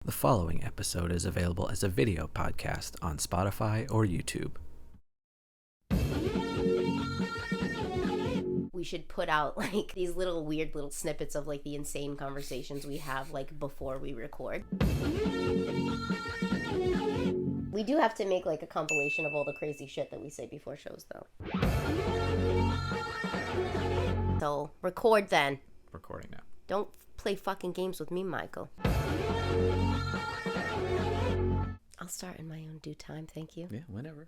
The following episode is available as a video podcast on Spotify or YouTube. We should put out like these weird little snippets of like the insane conversations we have like before we record. We do have to make like a compilation of all the crazy shit that we say before shows though. So record then. Recording now. Don't play fucking games with me, Michael. I'll start in my own due time, thank you. Yeah, whenever.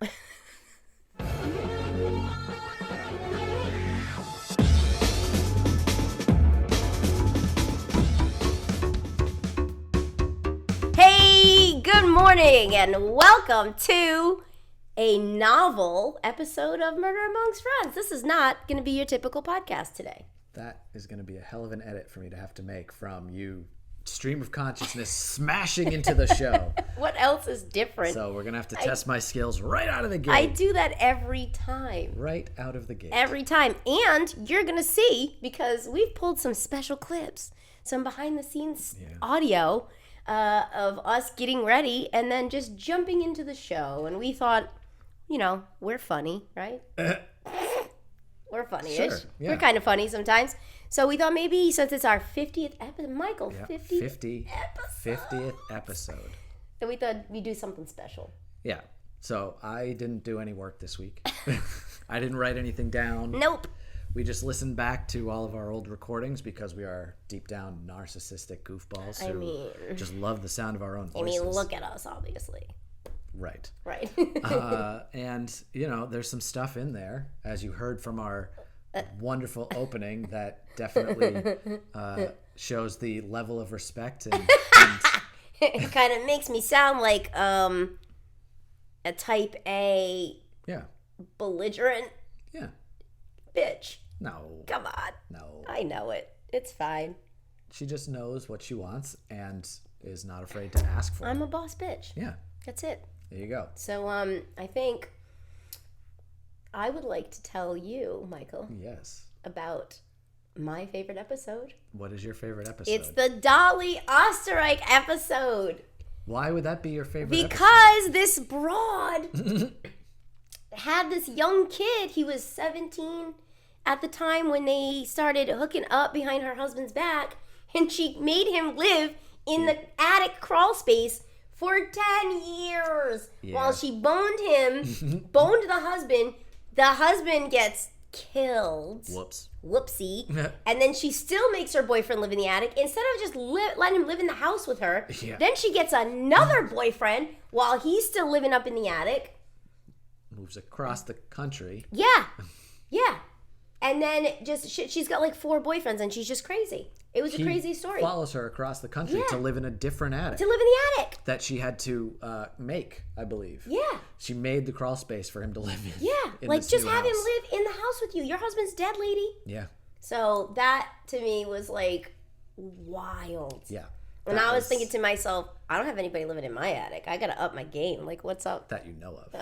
Hey, good morning, and welcome to a novel episode of Murder Amongst Friends. This is not going to be your typical podcast today. That is going to be a hell of an edit for me to have to make from you stream of consciousness smashing into the show. What else is different? So we're going to have to test my skills right out of the gate. I do that every time. Right out of the gate. Every time. And you're going to see, because we've pulled some special clips, some behind-the-scenes audio of us getting ready and then just jumping into the show. And we thought, you know, we're funny, right? We're funny-ish. Sure, yeah. We're kind of funny sometimes. So we thought maybe since it's our 50th episode, Michael, 50th episode. So we thought we'd do something special. Yeah. So I didn't do any work this week. I didn't write anything down. Nope. We just listened back to all of our old recordings because we are deep down narcissistic goofballs who just love the sound of our own voices. I mean, look at us, obviously. Right. Right. And, you know, there's some stuff in there, as you heard from our wonderful opening, that definitely shows the level of respect. And It kind of makes me sound like a type A belligerent bitch. No. Come on. No. I know it. It's fine. She just knows what she wants and is not afraid to ask for it. I'm a boss bitch. Yeah. That's it. There you go. So I think I would like to tell you, Michael. Yes. About my favorite episode. What is your favorite episode? It's the Dolly Osterreich episode. Why would that be your favorite Because this broad had this young kid. He was 17 at the time when they started hooking up behind her husband's back, and she made him live in the attic crawl space for 10 years while she boned him, boned the husband. The husband gets killed. Whoopsie. And then she still makes her boyfriend live in the attic instead of just letting him live in the house with her. Yeah. Then she gets another boyfriend while he's still living up in the attic. Moves across the country. Yeah. And then just she's got like 4 boyfriends and she's just crazy. It was a crazy story. Follows her across the country to live in a different attic. To live in the attic. That she had to make, I believe. Yeah. She made the crawl space for him to live in. Yeah. Like just have him live in the house with you. Your husband's dead, lady. Yeah. So that to me was like wild. Yeah. And I was thinking to myself, I don't have anybody living in my attic. I gotta up my game. Like, what's up? That you know of.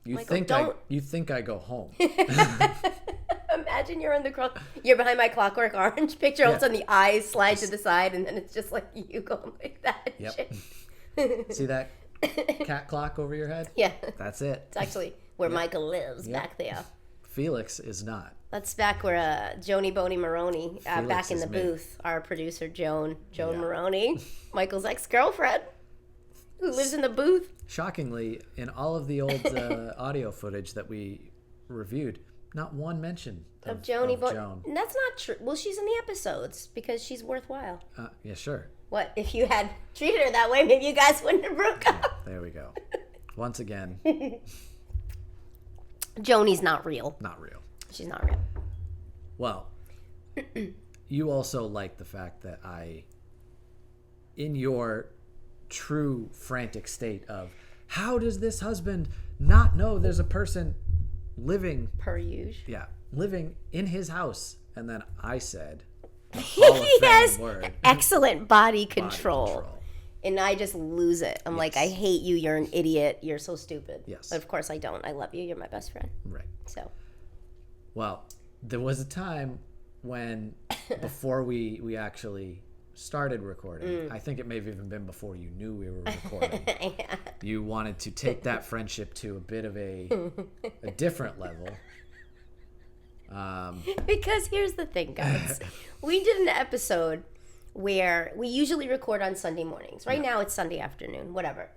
You Michael, think I go home. Imagine you're in the you're behind my Clockwork Orange picture. All of a sudden the eyes slide to the side, and then it's just like you going like that. Yep. See that cat clock over your head? Yeah. That's it. It's actually where Michael lives back there. Felix is not. That's back where Joni Boney Maroney, back in the booth, our producer Joan Maroney, Michael's ex-girlfriend, who lives in the booth. Shockingly, in all of the old audio footage that we reviewed, not one mention of Joan. That's not true. Well, she's in the episodes because she's worthwhile. Yeah, sure. What, if you had treated her that way, maybe you guys wouldn't have broke up. Yeah, there we go. Once again. Joni's not real. Not real. She's not real. Well, you also like the fact that in your true frantic state of, how does this husband not know there's a person living living in his house? And then I said, he has excellent body control. And I just lose it. I'm like, I hate you. You're an idiot. You're so stupid. Yes. But of course I don't. I love you. You're my best friend. Right. So. Well, there was a time when, before we actually started recording, I think it may have even been before you knew we were recording. Yeah. You wanted to take that friendship to a bit of a different level. Because here's the thing, guys. We did an episode where we usually record on Sunday mornings. Right now it's Sunday afternoon, whatever.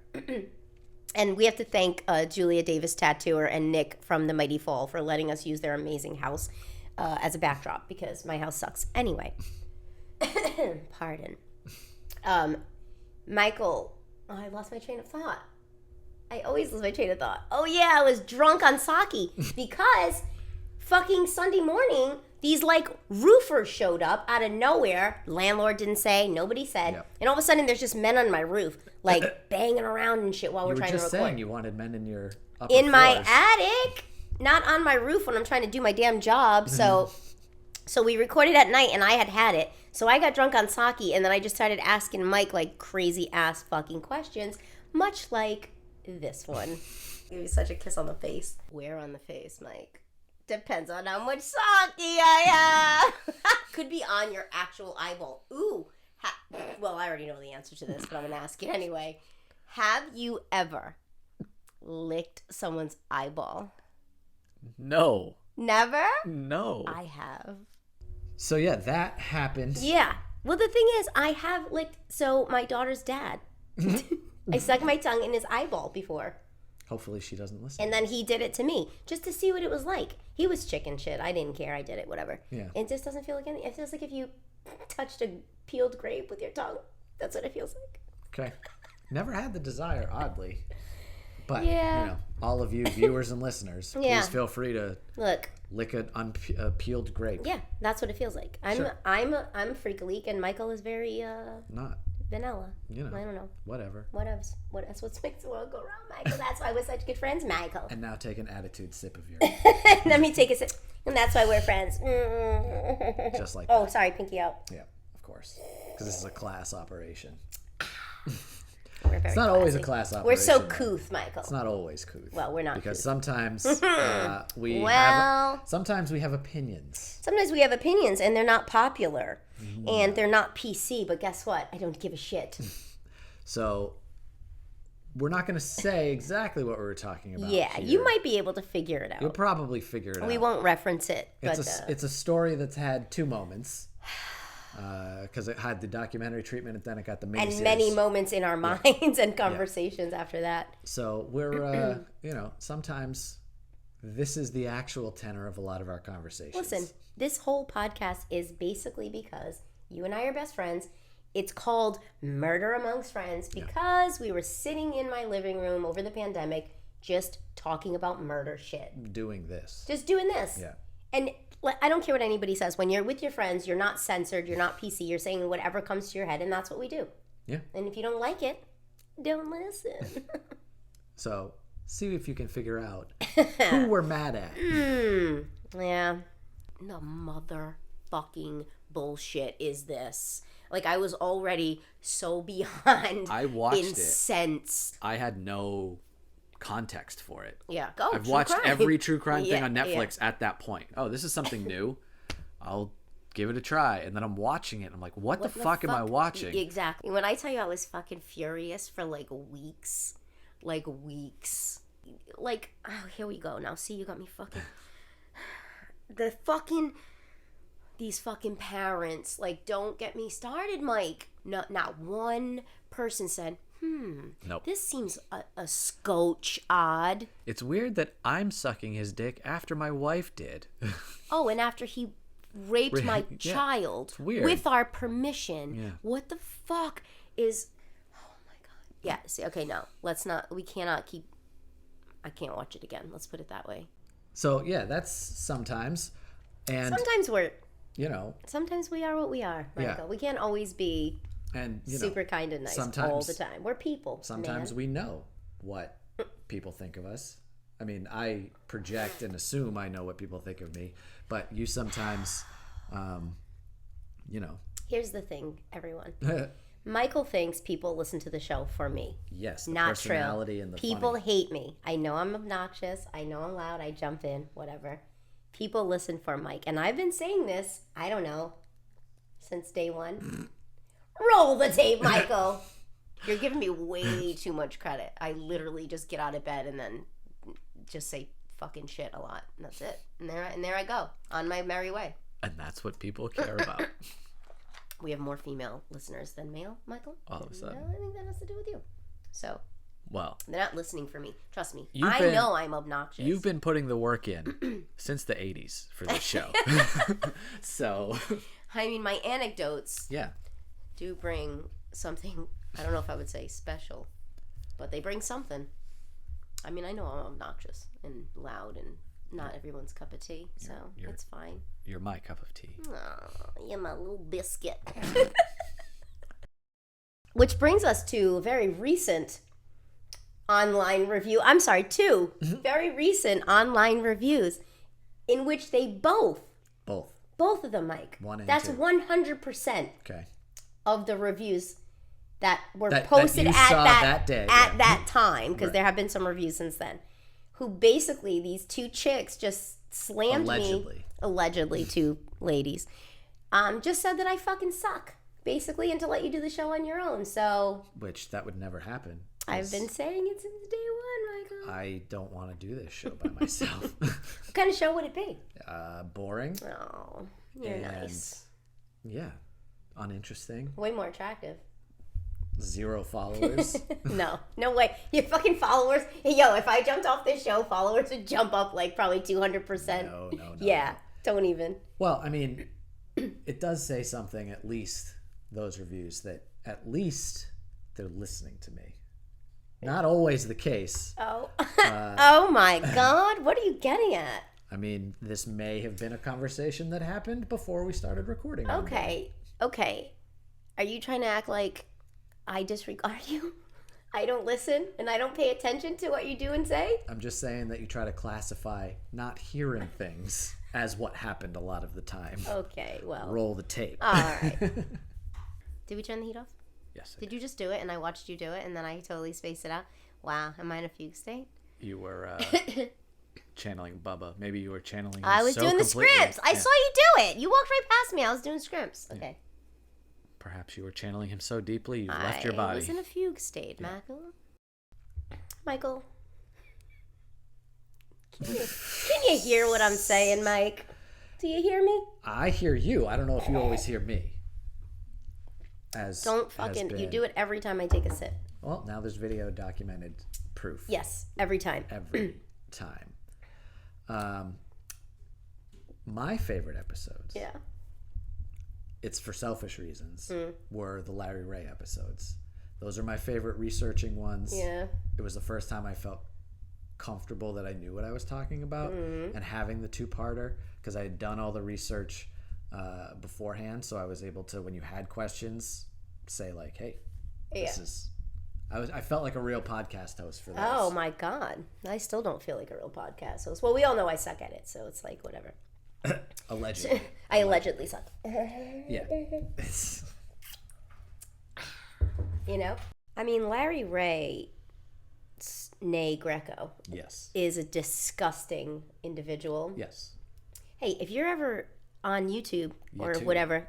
And we have to thank Julia Davis Tattooer and Nick from the Mighty Fall for letting us use their amazing house as a backdrop because my house sucks. Anyway, pardon. Michael, I lost my train of thought. I always lose my train of thought. Oh yeah, I was drunk on sake because fucking Sunday morning, these like roofers showed up out of nowhere. Landlord didn't say, nobody said. Yep. And all of a sudden there's just men on my roof like banging around and shit while we're trying to record. You were just saying you wanted men in your upper in floors. my attic, not on my roof when I'm trying to do my damn job. So we recorded at night and I had it. So I got drunk on sake and then I just started asking Mike like crazy ass fucking questions, much like this one. Give me such a kiss on the face. Where on the face, Mike? Depends on how much sake I have. Could be on your actual eyeball. Ooh. Well, I already know the answer to this, but I'm going to ask you anyway. Have you ever licked someone's eyeball? No. Never? No. I have. So yeah, that happened. Yeah. Well, the thing is, I have licked, so my daughter's dad. I stuck my tongue in his eyeball before. Hopefully she doesn't listen. And then he did it to me, just to see what it was like. He was chicken shit. I didn't care. I did it, whatever. Yeah. It just doesn't feel like anything. It feels like if you touched a peeled grape with your tongue. That's what it feels like. Okay. Never had the desire, oddly. But, yeah. you know, all of you viewers and listeners, please feel free to lick an peeled grape. Yeah, that's what it feels like. I'm a freak leak, and Michael is very not vanilla. You know, I don't know. Whatever. That's what makes the world go round, Michael. That's why we're such good friends, Michael. And now take an attitude sip of yours. Let me take a sip. And that's why we're friends. Just like that. Sorry, pinky out. Yeah, of course. Because this is a class operation. It's not always a class operation. We're so couth, Michael. It's not always couth. Well, we're not because couth. sometimes we have opinions. Sometimes we have opinions and they're not popular and they're not PC. But guess what? I don't give a shit. So we're not going to say exactly what we were talking about. Yeah, here. you might be able to figure it out. You'll probably figure it out. We won't reference it. It's a story that's had two moments. Because it had the documentary treatment and then it got the miniseries. And many moments in our minds and conversations after that. So we're, sometimes this is the actual tenor of a lot of our conversations. Listen, this whole podcast is basically because you and I are best friends. It's called Murder Amongst Friends because we were sitting in my living room over the pandemic just talking about murder shit. Doing this. Just doing this. Yeah. And I don't care what anybody says. When you're with your friends, you're not censored, you're not PC, you're saying whatever comes to your head, and that's what we do. Yeah. And if you don't like it, don't listen. So, see if you can figure out who we're mad at. Yeah. The motherfucking bullshit is this. Like, I was already so beyond I watched incensed. I had no context for it. Yeah. I've watched every true crime thing on Netflix at that point. Oh, this is something new. I'll give it a try. And then I'm watching it and I'm like, what the fuck am I watching? Exactly. When I tell you I was fucking furious for like weeks. Like, oh, here we go. Now, see, you got me fucking... These fucking parents, like, don't get me started, Mike. No, not one person said, nope. This seems a scotch odd. It's weird that I'm sucking his dick after my wife did. Oh, and after he raped my child with our permission. Yeah. What the fuck is... Oh, my God. Yeah, see, okay, no. We cannot keep... I can't watch it again. Let's put it that way. So, yeah, that's sometimes. And sometimes we're... Sometimes we are what we are, Michael. Yeah. We can't always be... And super kind and nice all the time. We're people. Sometimes we know what people think of us. I mean, I project and assume I know what people think of me, but you sometimes, Here's the thing, everyone. Michael thinks people listen to the show for me. Yes, the not personality true. And the people funny. Hate me. I know I'm obnoxious. I know I'm loud. I jump in. Whatever. People listen for Mike, and I've been saying this. I don't know, since day one. Roll the tape, Michael. You're giving me way too much credit. I literally just get out of bed and then just say fucking shit a lot. And that's it. And there I go. On my merry way. And that's what people care about. We have more female listeners than male, Michael. All of a sudden. I think that has to do with you. So, well, they're not listening for me. Trust me. I know I'm obnoxious. You've been putting the work in since the 80s for this show. So. I mean, my anecdotes do bring something, I don't know if I would say special, but they bring something. I mean, I know I'm obnoxious and loud and not everyone's cup of tea, so it's fine. You're my cup of tea. Oh, you're my little biscuit. Which brings us to a very recent online review. I'm sorry, two very recent online reviews in which they both of them, Mike. One and That's two. 100% Okay. of the reviews that were that posted you at saw that day, that time, because there have been some reviews since then, who basically these two chicks just slammed me, allegedly two ladies, just said that I fucking suck, basically, and to let you do the show on your own. So, which that would never happen. I've been saying it since day one, Michael. I don't want to do this show by myself. What kind of show would it be? Boring. Oh, you're nice. Yeah, uninteresting. Way more attractive. 0 followers. No way. Your fucking followers. Yo, if I jumped off this show, followers would jump up like probably 200%. No. Yeah, don't even. Well, I mean, it does say something, at least those reviews, that at least they're listening to me. Not always the case. Oh. Oh my God. What are you getting at? I mean, this may have been a conversation that happened before we started recording. Okay. Are you trying to act like I disregard you? I don't listen and I don't pay attention to what you do and say? I'm just saying that you try to classify not hearing things as what happened a lot of the time. Okay, well. Roll the tape. All right. Did we turn the heat off? Yes. Did you just do it and I watched you do it and then I totally spaced it out? Wow, am I in a fugue state? You were channeling Bubba. Maybe you were channeling him I was doing the scripts. I saw you do it. You walked right past me. I was doing scripts. Okay. Yeah. Perhaps you were channeling him so deeply you left your body. I was in a fugue state, Michael. Can you hear what I'm saying, Mike? Do you hear me? I hear you. I don't know if you always hear me. You do it every time I take a sip. Well, now there's video documented proof. Yes, every time. Every time. My favorite episodes. Yeah. It's for selfish reasons. Were the Larry Ray episodes. Those are my favorite researching ones. Yeah. It was the first time I felt comfortable that I knew what I was talking about, and having the 2-parter, because I had done all the research beforehand, so I was able to, when you had questions, say like, hey, this is... I felt like a real podcast host for this. Oh my God. I still don't feel like a real podcast host. Well, we all know I suck at it, so it's like whatever. Allegedly. I allegedly suck. Yeah. You know? I mean, Larry Ray, nay Greco, yes, is a disgusting individual. Yes. Hey, if you're ever on YouTube or whatever,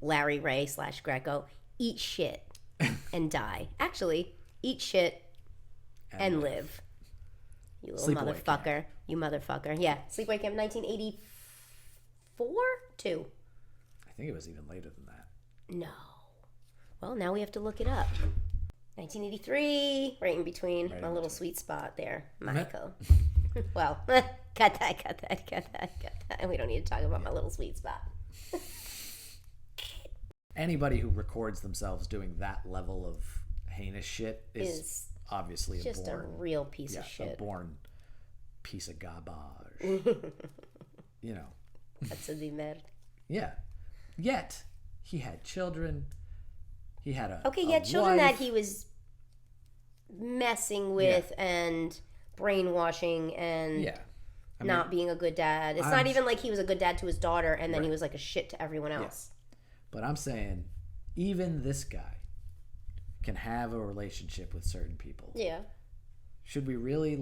Larry Ray / Greco, eat shit and die. Actually, eat shit and live. You little motherfucker. Camp. You motherfucker. Yeah. Sleepaway Camp 1984? 2. I think it was even later than that. No. Well, now we have to look it up. 1983, right in between. My little sweet spot there, Michael. Well, cut that. We don't need to talk about my little sweet spot. Anybody who records themselves doing that level of heinous shit is obviously just a real piece of shit. A born piece of garbage. You know. That's a merda. Yeah. Yet he had children. He had he had children that he was messing with and brainwashing and not being a good dad. It's not even like he was a good dad to his daughter and then he was like a shit to everyone else. But I'm saying, even this guy can have a relationship with certain people. Yeah. Should we really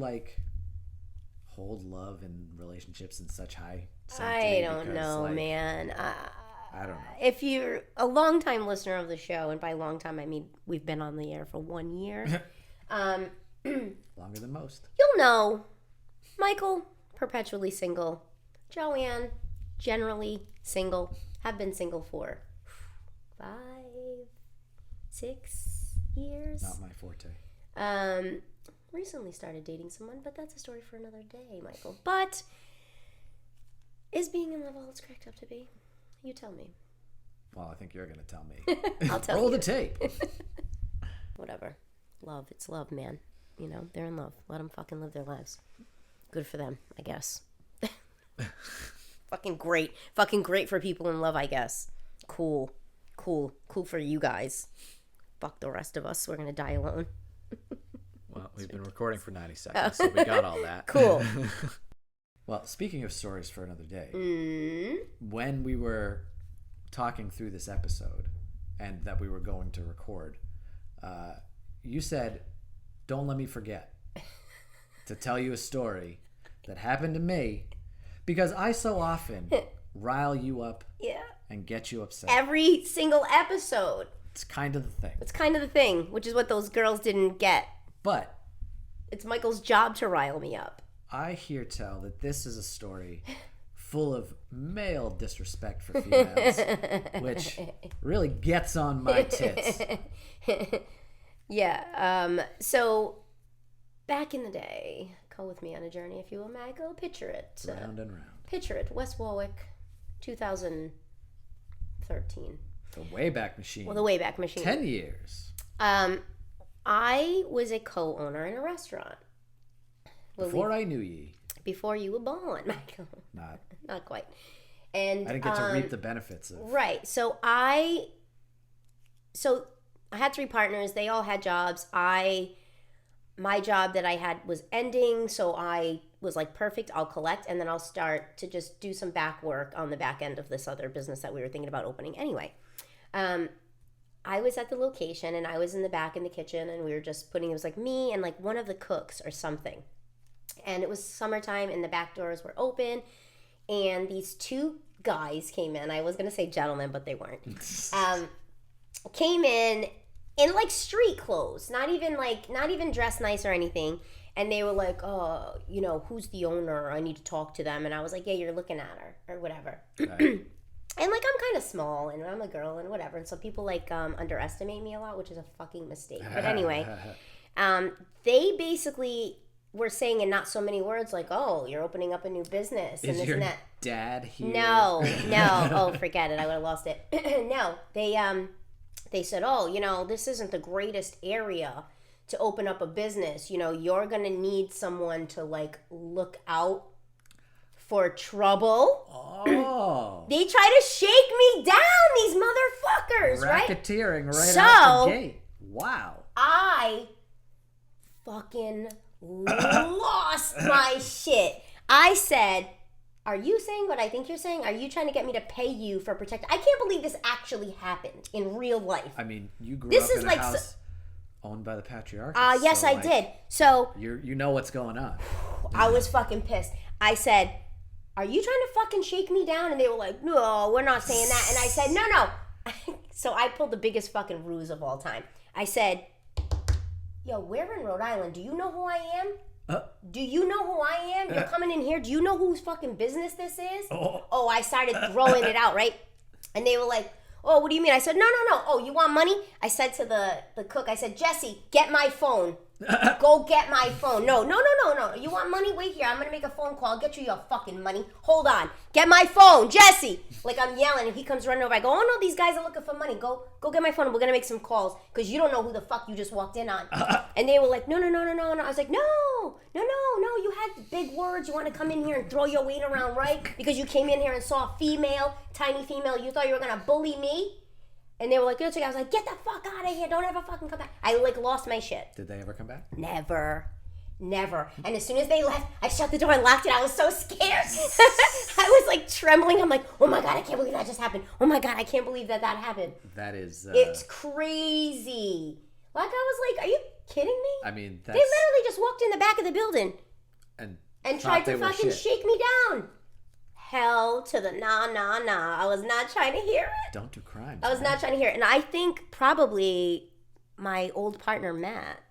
hold love and relationships in such high sanctity? I don't know, man. I don't know. If you're a long-time listener of the show, and by long time I mean we've been on the air for 1 year, Longer than most. you'll know Michael, perpetually single. Joanne, generally single. Have been single for 5, 6 years. Not my forte. Recently started dating someone, but that's a story for another day, Michael. But is being in love all it's cracked up to be? You tell me. Well, I think you're going to tell me. I'll tell Roll you. the tape. Whatever. Love. It's love, man. You know, they're in love. Let them fucking live their lives. Good for them, I guess. Fucking great. Fucking great for people in love, I guess. Cool. Cool. Cool for you guys. Fuck the rest of us. We're going to die alone. Well, we've been recording for 90 seconds, so we got all that. Cool. Well, speaking of stories for another day, when we were talking through this episode and that we were going to record, you said, don't let me forget to tell you a story that happened to me, because I so often rile you up and get you upset. Every single episode. It's kind of the thing. It's kind of the thing, which is what those girls didn't get. But it's Michael's job to rile me up. I hear tell that this is a story full of male disrespect for females, which really gets on my tits. Yeah. So back in the day, go with me on a journey, if you will, Michael. Picture it. Round and round. Picture it. West Warwick, 2013. The Wayback Machine. Well, the Wayback Machine. 10 years. I was a co-owner in a restaurant. Before I knew ye. Before you were born, Michael. Not quite. And I didn't get to reap the benefits of. Right. So I had 3 partners. They all had jobs. My job that I had was ending, so I was like, perfect, I'll collect, and then I'll start to just do some back work on the back end of this other business that we were thinking about opening. Anyway, I was at the location, and I was in the back in the kitchen, and we were just it was like me and like one of the cooks or something. And it was summertime, and the back doors were open, and these 2 guys came in. I was going to say gentlemen, but they weren't. Came in like street clothes, not even dressed nice or anything. And they were like, oh, you know, who's the owner? I need to talk to them. And I was like, yeah, you're looking at her or whatever. Right. And like, I'm kind of small and I'm a girl and whatever. And so people like underestimate me a lot, which is a fucking mistake. But anyway, they basically were saying in not so many words, like, oh, you're opening up a new business. And is this your and that. Dad here? No. Oh, forget it. I would have lost it. No, they said, oh, you know, this isn't the greatest area to open up a business. You know, you're going to need someone to, like, look out for trouble. Oh. They try to shake me down, these motherfuckers, right? Racketeering out the gate. Wow. I fucking lost my shit. I said, are you saying what I think you're saying? Are you trying to get me to pay you for protection? I can't believe this actually happened in real life. I mean, you grew up in a house owned by the patriarch. Yes, so I did. So you know what's going on. I was fucking pissed. I said, are you trying to fucking shake me down? And they were like, no, we're not saying that. And I said, no. So I pulled the biggest fucking ruse of all time. I said, yo, we're in Rhode Island. Do you know who I am? Do you know who I am? You're coming in here. Do you know whose fucking business this is? Oh, I started throwing it out, right? And they were like, oh, what do you mean? I said, no. Oh, you want money? I said to the cook, I said, Jesse, get my phone. Go get my phone. No. You want money? Wait here. I'm going to make a phone call. I'll get you your fucking money. Hold on. Get my phone. Jesse. Like I'm yelling and he comes running over. I go, oh no, these guys are looking for money. Go get my phone and we're going to make some calls because you don't know who the fuck you just walked in on. And they were like, no. I was like, no. You had big words. You want to come in here and throw your weight around, right? Because you came in here and saw a female, tiny female. You thought you were going to bully me? And they were like, I was like, get the fuck out of here. Don't ever fucking come back. I like lost my shit. Did they ever come back? Never. And as soon as they left, I shut the door and locked it. I was so scared. I was like trembling. I'm like, oh my God, I can't believe that just happened. Oh my God, I can't believe that happened. That is... It's crazy. Like, I was like, are you kidding me? I mean, They literally just walked in the back of the building. And tried to fucking shake me down. hell to the nah. I was not trying to hear it. Don't do crimes. I was not trying to hear it. And I think probably my old partner, Matt,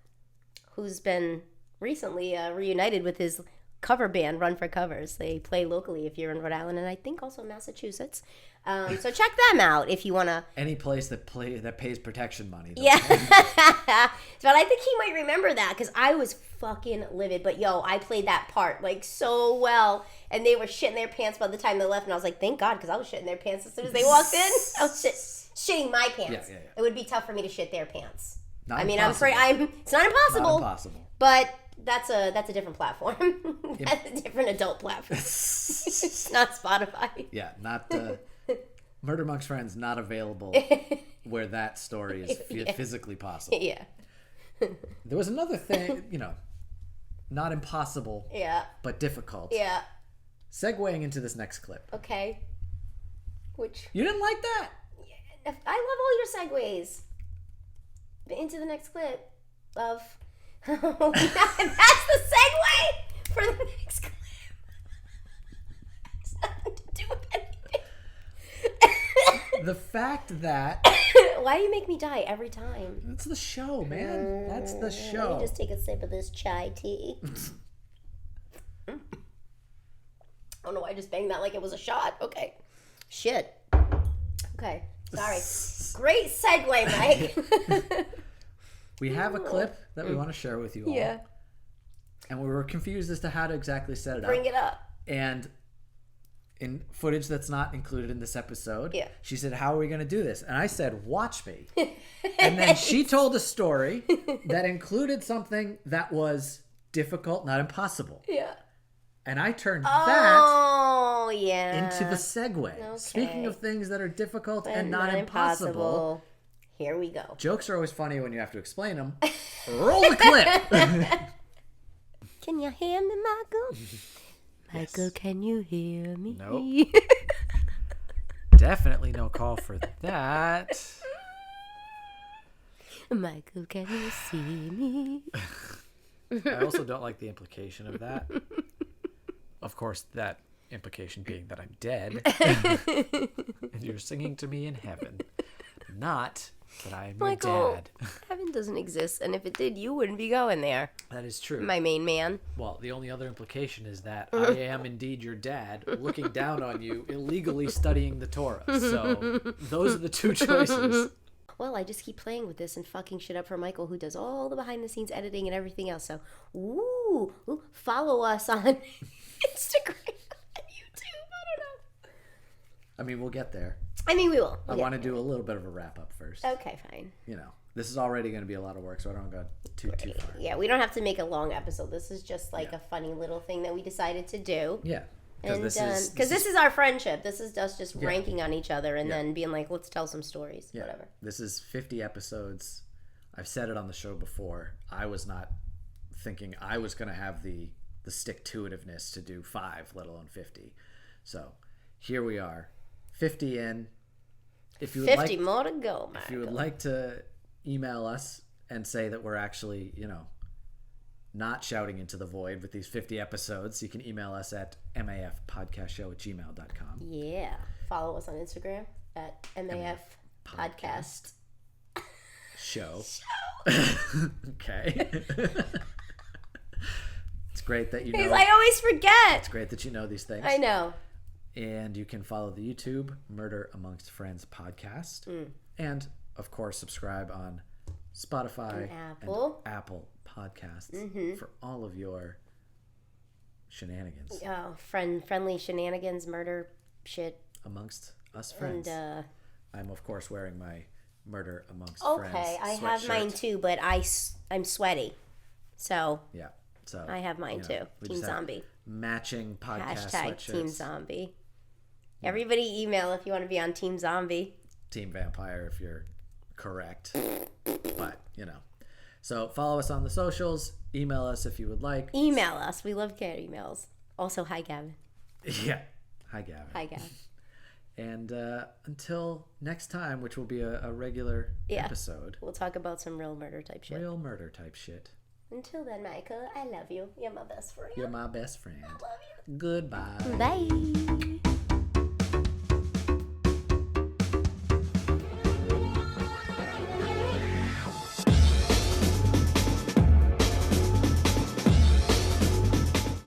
who's been recently reunited with his cover band, Run for Covers. They play locally if you're in Rhode Island, and I think also Massachusetts. So check them out if you want to. Any place that pays protection money. Yeah. But I think he might remember that because I was fucking livid. But yo, I played that part like so well. And they were shitting their pants by the time they left. And I was like, thank God, because I was shitting their pants as soon as they walked in. I was shitting my pants. Yeah. It would be tough for me to shit their pants. Not impossible. It's not impossible. Not impossible. But that's a different platform. That's a different adult platform. It's not Spotify. Yeah, not Murder Amongst Friends, not available where that story is physically possible. Yeah. There was another thing, not impossible, but difficult. Yeah. Segueing into this next clip. Okay. Which? You didn't like that? I love all your segues. Into the next clip of... That's the segue for the next clip. It's nothing to do with anything. The fact that... Why do you make me die every time? That's the show, man. That's the show. Let me just take a sip of this chai tea. I don't know why I just banged that like it was a shot. Okay. Shit. Okay. Sorry. Great segue, Mike. We have a clip that we want to share with you all. Yeah. And we were confused as to how to exactly set it up. Bring it up. And in footage that's not included in this episode, yeah. She said, how are we going to do this? And I said, watch me. And then she told a story that included something that was difficult, not impossible. Yeah. And I turned that into the segue. Okay. Speaking of things that are difficult and not impossible. Here we go. Jokes are always funny when you have to explain them. Roll the clip. Can you hear me, Michael? Michael, yes. Can you hear me? Nope. Definitely no call for that. Michael, can you see me? I also don't like the implication of that. Of course, that implication being that I'm dead. And you're singing to me in heaven. Not that I'm your dad. Heaven doesn't exist, and if it did, you wouldn't be going there. That is true. My main man. Well, the only other implication is that I am indeed your dad, looking down on you, illegally studying the Torah. So those are the two choices. Well, I just keep playing with this and fucking shit up for Michael, who does all the behind-the-scenes editing and everything else. So, follow us on Instagram and YouTube. I don't know. I mean, we'll get there. I mean, we will. I want to do a little bit of a wrap-up first. Okay, fine. This is already going to be a lot of work, so I don't go too far. Yeah, we don't have to make a long episode. This is just like a funny little thing that we decided to do. Yeah. Because this is our friendship. This is us just ranking on each other and then being like, let's tell some stories, whatever. This is 50 episodes. I've said it on the show before. I was not thinking I was going to have the stick-to-itiveness to do 5, let alone 50. So here we are, 50 in. If you would 50 more to go, Michael. If you would like to email us and say that we're actually, not shouting into the void with these 50 episodes, you can email us at mafpodcastshow@gmail.com. Yeah. Follow us on Instagram at mafpodcast show. Okay. It's great that you know. I always forget. It's great that you know these things. I know. And you can follow the YouTube Murder Amongst Friends podcast. And, of course, subscribe on Spotify and Apple Podcasts for all of your shenanigans. Oh, friendly shenanigans, murder shit. Amongst us friends. And I'm, of course, wearing my Murder Amongst Friends Okay, I have mine too, but I'm sweaty. So yeah, so I have mine too. Team Zombie. Matching podcast sweatshirts. Team Zombie. Everybody email if you want to be on Team Zombie. Team Vampire if you're correct. But, So follow us on the socials. Email us if you would like. Email us. We love getting emails. Also, hi, Gavin. Yeah. Hi, Gavin. Hi, Gavin. And until next time, which will be a regular episode. We'll talk about some real murder type shit. Real murder type shit. Until then, Micah, I love you. You're my best friend. You're my best friend. I love you. Goodbye. Bye.